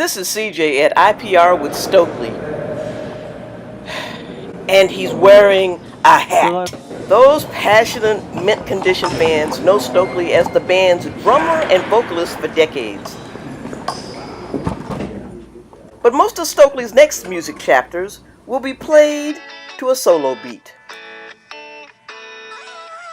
This is CJ at IPR with Stokley, and he's wearing a hat. Those passionate mint condition fans know Stokley as the band's drummer and vocalist for decades. But most of Stokley's next music chapters will be played to a solo beat.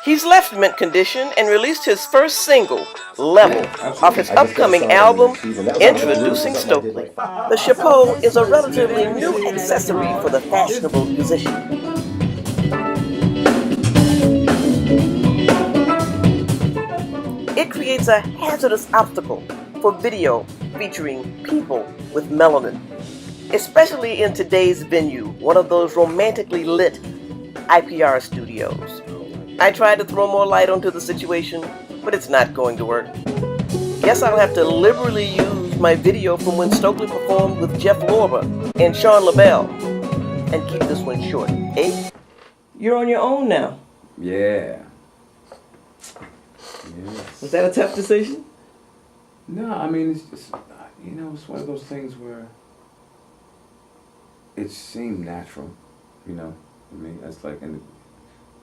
He's left Mint Condition and released his first single, Level, off his upcoming album, Introducing Stokley. The chapeau is a relatively new accessory for the fashionable musician. It creates a hazardous obstacle for video featuring people with melanin, especially in today's venue, one of those romantically lit IPR studios. I tried to throw more light onto the situation, but it's not going to work. Guess I'll have to liberally use my video from when Stokley performed with Jeff Lorber and Sean LaBelle, and keep this one short. Hey, you're on your own now. Yeah. Yes. Was that a tough decision? No, I mean, it's just, it's one of those things where it seemed natural, I mean, it's like, and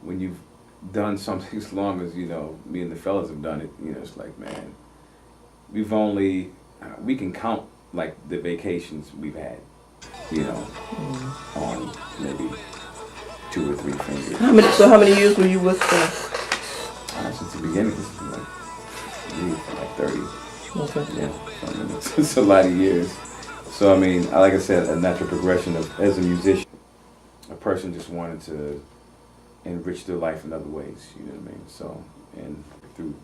when you've done something as long as, me and the fellas have done it, it's like, man, we can count, like, the vacations we've had, on maybe 2 or 3 fingers. How many years were you with since the beginning, like 30. Okay. Yeah, I mean, it's a lot of years. So, I mean, like I said, a natural progression of, as a musician, a person just wanted to enrich their life in other ways, you know what I mean? So, and through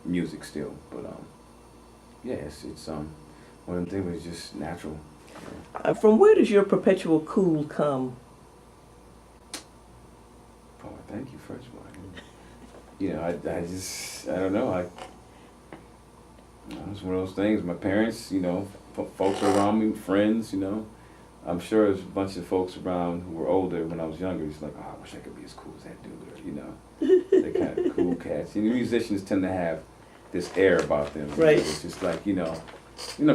music still, but yeah, it's one of the things was just natural. From where does your perpetual cool come? Oh, thank you, first of all. I don't know, it's one of those things. My parents, folks around me, friends, I'm sure there's a bunch of folks around who were older when I was younger. It's like, oh, I wish I could be as cool as that dude, or, they're kind of cool cats. Musicians tend to have this air about them. Right. It's just like, I'm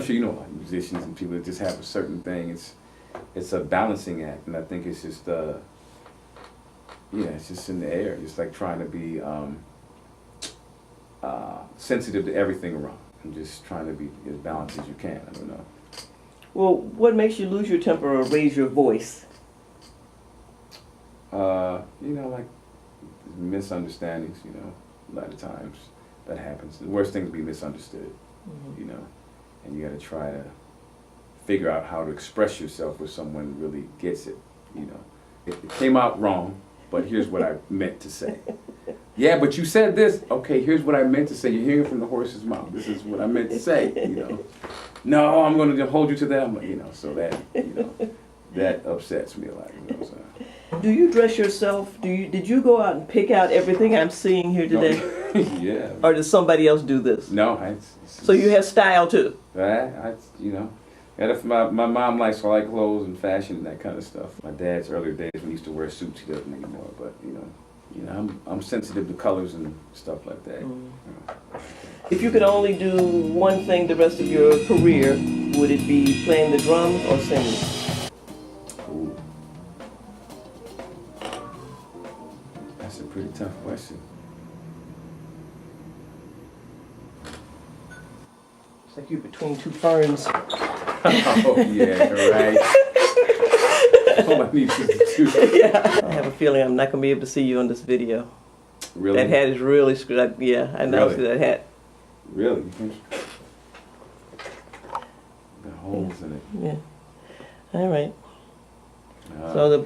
sure like musicians and people that just have a certain thing. It's a balancing act, and I think it's just, it's just in the air. It's like trying to be sensitive to everything around, and just trying to be as balanced as you can. I don't know. Well, what makes you lose your temper or raise your voice? Like misunderstandings, a lot of times that happens. The worst thing to be misunderstood, and you got to try to figure out how to express yourself where someone really gets it, It came out wrong, but here's what I meant to say. Yeah, but you said this. Okay, here's what I meant to say. You're hearing it from the horse's mouth. This is what I meant to say, No, I'm going to hold you to that. So that, that upsets me a lot, So. Do you dress yourself? Did you go out and pick out everything I'm seeing here today? No. Yeah. Or does somebody else do this? No, So you have style too? My mom likes light clothes and fashion and that kind of stuff. My dad's earlier days when he used to wear suits, he doesn't anymore. But I'm sensitive to colors and stuff like that. If you could only do one thing the rest of your career, would it be playing the drums or singing? Ooh. That's a pretty tough question. It's like you're between 2 ferns. Oh, yeah, right. All I need is to do. Yeah. I have a feeling I'm not going to be able to see you on this video. Really? That hat is really screwed up. Yeah, I know. Really? See that hat. Really? The holes in it. Yeah. All right. Uh, So the